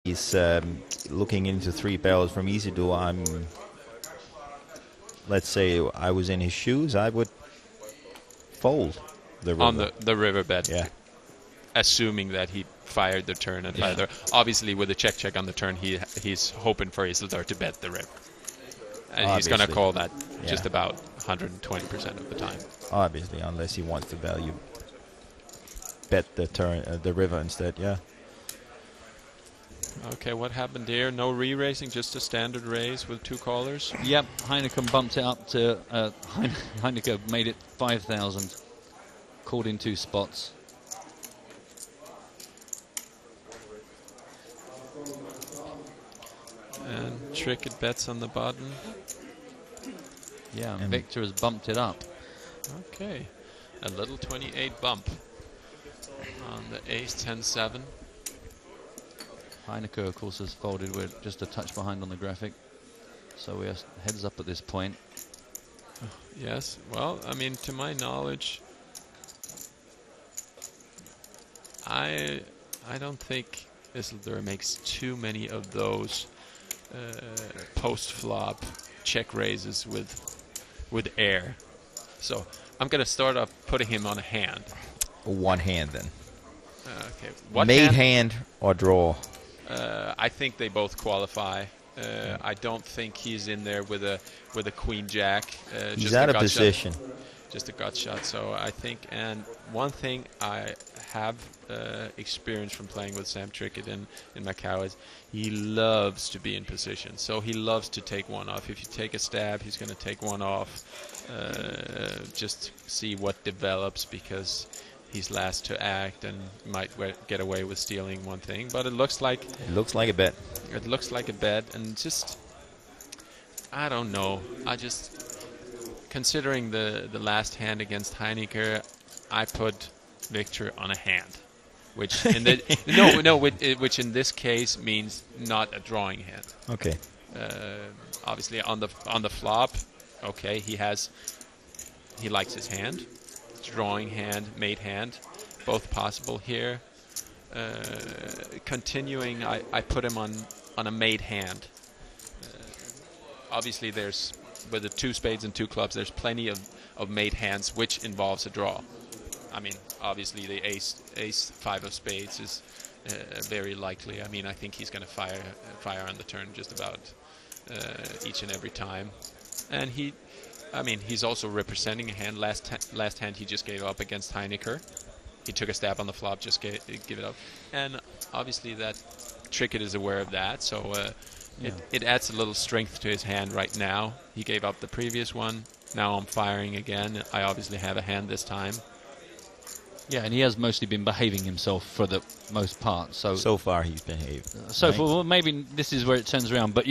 he's looking into 3 barrels from Isidore, let's say I was in his shoes, I would fold the river. On the riverbed. Yeah. Assuming that he fired the turn and fired the, obviously with a check on the turn, he's hoping for Isildur to bet the river. And Obviously. he's going to call that just about 120% of the time. Obviously, unless he wants to value bet the turn, the river instead, yeah. Okay, what happened here? No re-racing, just a standard raise with 2 callers? Yep, Heinecker bumped it up to... Heinecker made it 5,000. Called in 2 spots. And Trickett bets on the button. Yeah, and Viktor has bumped it up. Okay, a little 28 bump on the ace 10-7. Heinecker, of course, has folded. We're just a touch behind on the graphic. So we are heads up at this point. Yes, well, I mean, to my knowledge, I don't think Isildur makes too many of those post-flop check raises with air. So I'm going to start off putting him on a hand. One hand then. Okay. What Made hand or draw? I think they both qualify. I don't think he's in there with a queen jack. He's out of position. Just a gut shot. So I think, and one thing I have experience from playing with Sam Trickett in Macau is he loves to be in position. So he loves to take one off. If you take a stab, he's going to take one off. Just see what develops, because he's last to act and might get away with stealing one thing. But it looks like a bet. It looks like a bet, and just I don't know. I just, considering the last hand against Heinecker, I put Viktor on a hand, which in the which in this case means not a drawing hand. Okay. Obviously on the flop, okay, he likes his hand. Drawing hand, mate hand, both possible here. Continuing, I put him on a mate hand. Obviously, there's with the 2 spades and 2 clubs, there's plenty of mate hands which involves a draw. I mean, obviously the ace 5 of spades is very likely. I mean, I think he's going to fire on the turn just about each and every time, and he's also representing a hand. Last hand he just gave up against Heinecker. He took a stab on the flop, just give it up. And obviously that Trickett is aware of that, so it adds a little strength to his hand right now. He gave up the previous one. Now I'm firing again. I obviously have a hand this time. Yeah, and he has mostly been behaving himself for the most part. So far he's behaved. Well, maybe this is where it turns around. But,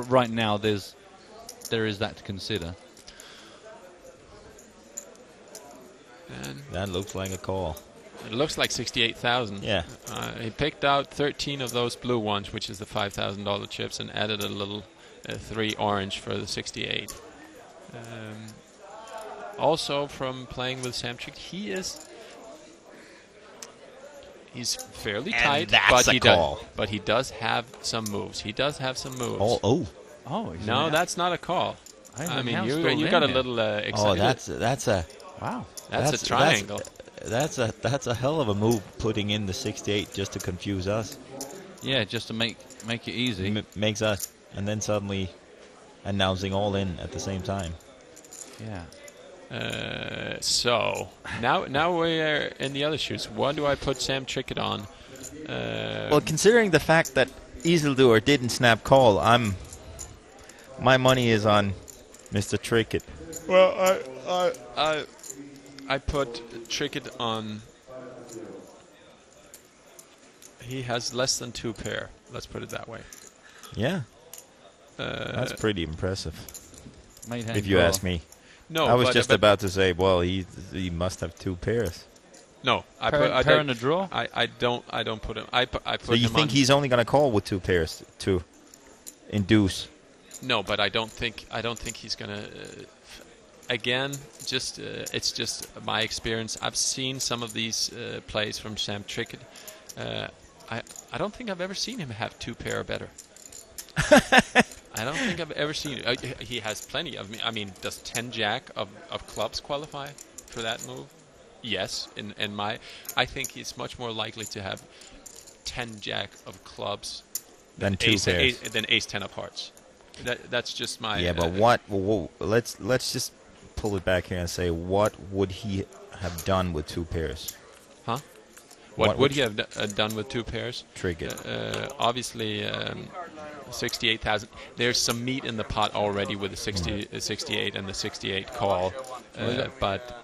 right now there is that to consider. And that looks like a call. It looks like 68,000. Yeah. He picked out 13 of those blue ones, which is the $5,000 chips, and added a little 3 orange for the 68. Also, from playing with Sam Trickett, he's fairly tight, but he does have some moves. Oh, no, that's not a call. I mean, you got a little excited. Oh, that's a wow. That's a triangle. That's a hell of a move, putting in the 68 just to confuse us. Yeah, just to make it easy. Makes us, and then suddenly announcing all in at the same time. Yeah. So now we're in the other shoes. What do I put Sam Trickett on? Well, considering the fact that Isildur didn't snap call, my money is on Mr. Trickett. Well, I put Trickett on. He has less than 2 pair. Let's put it that way. Yeah. That's pretty impressive. If you ask me. No, I was just about to say, well, he must have 2 pairs. No, I pair in a draw. I don't put him. I put so you him think on, he's only going to call with 2 pairs to induce? No, but I don't think he's going to. Again, it's just my experience. I've seen some of these plays from Sam Trickett. I don't think I've ever seen him have 2 pair or better. I don't think I've ever seen it. He has plenty of. I mean, does 10 jack of clubs qualify for that move? Yes. I think he's much more likely to have 10 jack of clubs Than 2 pairs. than ace 10 of hearts. That's just my. Yeah, but what? Let's just pull it back here and say, what would he have done with 2 pairs? Huh? What would he have done with 2 pairs? Trickett. Obviously, 68,000. There's some meat in the pot already with the 68 and the 68 call, but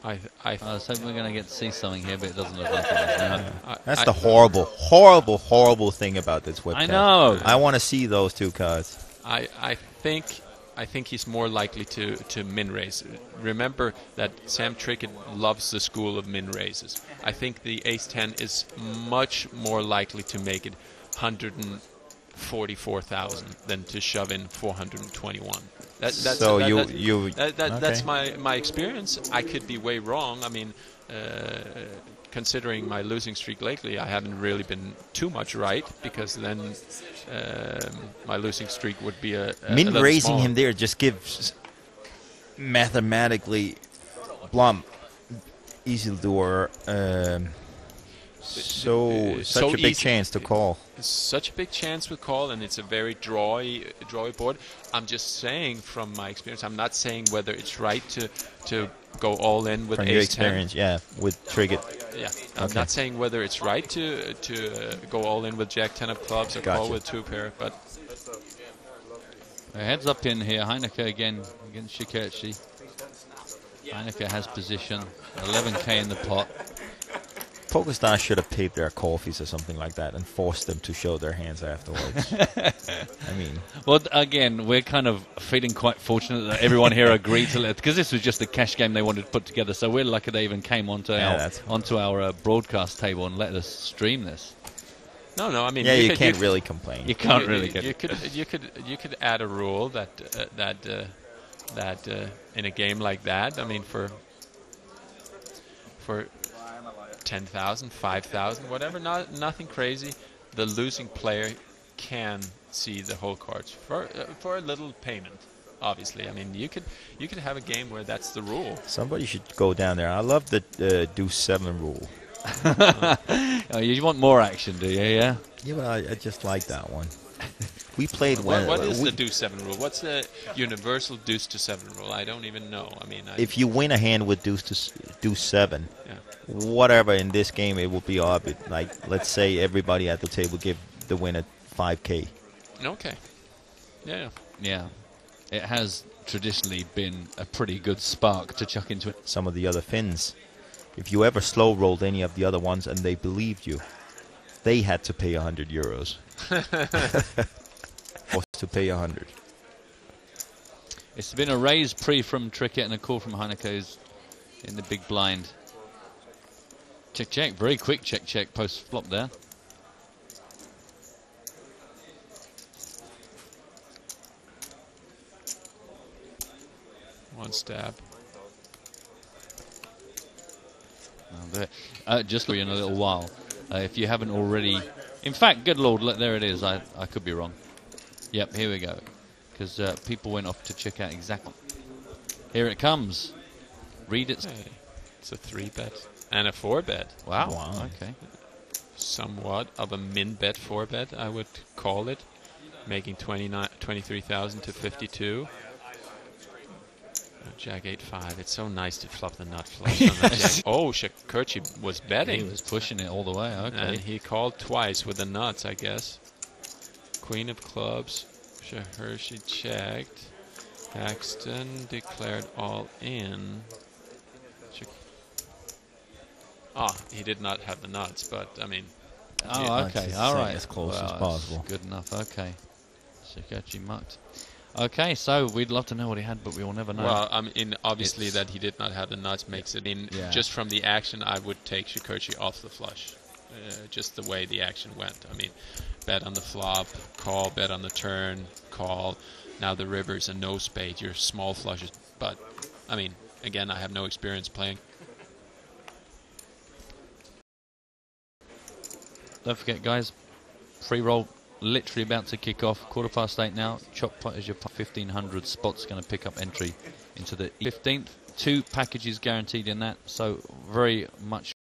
I was hoping we're going to get to see something here, but it doesn't look like it is now. That's the horrible thing about this webcast. I know. I want to see those 2 cards. I think he's more likely to min raise. Remember that Sam Trickett loves the school of min raises. I think the ace 10 is much more likely to make it 144,000 than to shove in 421. That's my experience. I could be way wrong. I mean, considering my losing streak lately, I haven't really been too much right, because then my losing streak would be a min raising him there just gives mathematically Blom, Isildur, such a big chance to call. Such a big chance with call, and it's a very drawy board. I'm just saying from my experience. I'm not saying whether it's right to go all in with from ace your experience, 10. yeah, with Trickett. Yeah, I'm not saying whether it's right to go all in with jack 10 of clubs or call with 2 pair, but Heads up in here. Heinecker again against Shakerchi. Heinecker has position. 11k in the pot. PokerStars should have paid their coffees or something like that and forced them to show their hands afterwards. I mean... Well, again, we're kind of feeling quite fortunate that everyone here agreed to let... Because this was just a cash game they wanted to put together, so we're lucky they even came onto our broadcast table and let us stream this. No, I mean... Yeah, you can't really complain. You can't really get... You could add a rule that in a game like that, I mean, for 10,000, 5,000, whatever, nothing crazy, the losing player can see the whole cards for a little payment. Obviously, I mean, you could have a game where that's the rule. Somebody should go down there. I love the Deuce 7 rule. Oh, you want more action, do you? Yeah. Yeah, but I just like that one. We played when. What is the Deuce 7 rule? What's the universal Deuce to 7 rule? I don't even know. I mean, if you win a hand with Deuce 7, whatever in this game, it will be orbit. Like, let's say everybody at the table give the winner 5k. Okay. Yeah. Yeah. It has traditionally been a pretty good spark to chuck into it. Some of the other Finns, if you ever slow rolled any of the other ones and they believed you, they had to pay 100 euros. Was to pay 100. It's been a raise pre from Trickett and a call from Heinecker in the big blind. Check. Very quick check post flop there. One stab. Just in a little while. If you haven't already... In fact, good lord, look, there it is. I could be wrong. Yep, here we go. Because people went off to check out exactly. Here it comes. Read it. Hey, it's a 3-bet and a 4-bet. Wow. Okay. Somewhat of a min-bet 4-bet, I would call it. Making 23,000 to 52. Jack 8-5. It's so nice to flop the nut flush on the jack. Oh, Shakerchi was betting. He was pushing it all the way. Okay. And he called twice with the nuts, I guess. Queen of clubs. Shakerchi checked. Haxton declared all in. He did not have the nuts, but I mean. Oh, okay. All right. As close as possible. Good enough. Okay. Shakerchi mucked. Okay, so we'd love to know what he had, but we will never know. Well, I mean, obviously that he did not have the nuts makes it in. Yeah. Just from the action, I would take Shakerchi off the flush. Just the way the action went. I mean, bet on the flop, call, bet on the turn, call. Now the river's a no spade. Your small flushes. But, I mean, again, I have no experience playing. don't forget, guys, free roll literally about to kick off. 8:15 now. Chop pot is your 1,500 spots going to pick up entry into the 15th. 2 packages guaranteed in that, so very much